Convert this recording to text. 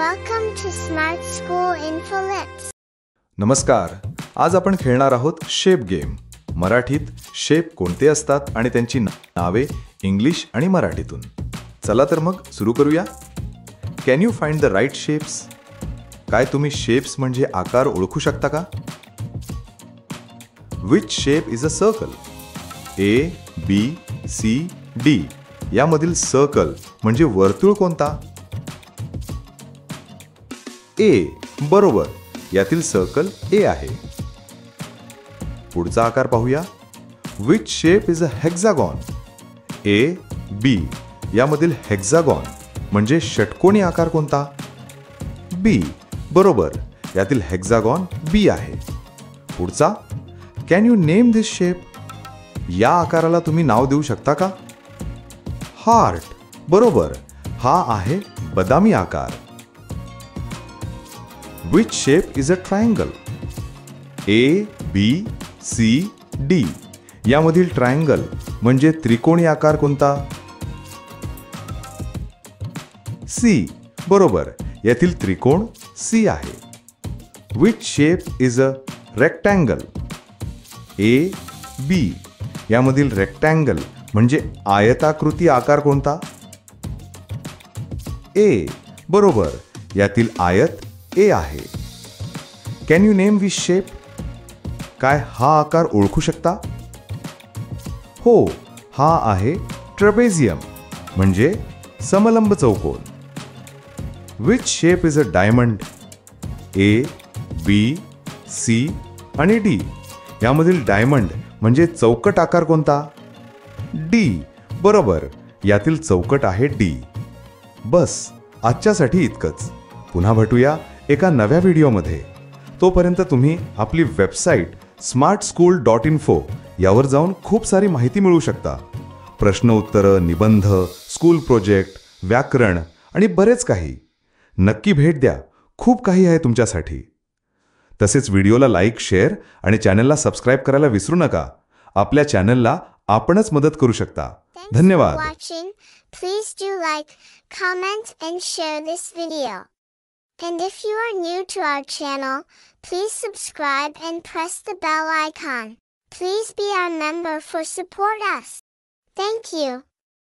Welcome to Smart School Info Lips. नमस्कार. आज आपण खेळणार आहोत शेप गेम. मराठीत शेप कोणते असतात आणि त्यांची नावे इंग्लिश आणि मराठीतून. चला तर मग सुरू करूया. Can you find the right shapes? काय तुम्ही शेप्स म्हणजे आकार ओळखू शकता का? Which shape is a circle? A, B, C, D यामधील सर्कल म्हणजे वर्तुळ कोणता? ए. बरोबर, यातील सर्कल ए आहे. पुढचा आकार पाहूया. Which shape is a hexagon? A, B यामधील हेक्सागॉन म्हणजे षटकोनी आकार कोणता? बी. बरोबर, यातील हेक्सागॉन बी आहे. पुढचा. Can you name this shape? या आकाराला तुम्ही नाव देऊ शकता का? हार्ट. बरोबर, हा आहे बदामी आकार. Which shape is a triangle? A, B, C, D यामधील ट्रायंगल म्हणजे त्रिकोणी आकार कोणता? C. बरोबर, यातील त्रिकोण C आहे. Which shape is a rectangle? A, B यामधील रेक्टँगल म्हणजे आयताकृती आकार कोणता? A. बरोबर, यातील आयत ए आहे. Can you name which shape? काय हा आकार ओळखू शकता? हो, हा आहे ट्रॅपेझियम म्हणजे समलंब चौकोन. Which shape is a diamond? A, B, C आणि डी यामधील डायमंड म्हणजे चौकट आकार कोणता? डी. बरोबर, यातील चौकट आहे डी. बस, आजच्यासाठी इतकंच. पुन्हा भेटूया एका नव्या व्हिडिओमध्ये. तोपर्यंत तुम्ही आपली वेबसाईट smartschool.info यावर जाऊन खूप सारी माहिती मिळवू शकता. प्रश्न उत्तरं, निबंध, स्कूल प्रोजेक्ट, व्याकरण आणि बरेच काही. नक्की भेट द्या. खूप काही आहे तुमच्यासाठी. तसेच व्हिडिओला लाईक, शेअर आणि चॅनलला सबस्क्राईब करायला विसरू नका. आपल्या चॅनलला आपणच मदत करू शकता. धन्यवाद. Please do like, comment and share this video. And if you are new to our channel, please subscribe and press the bell icon. Please be our member for support us. Thank you.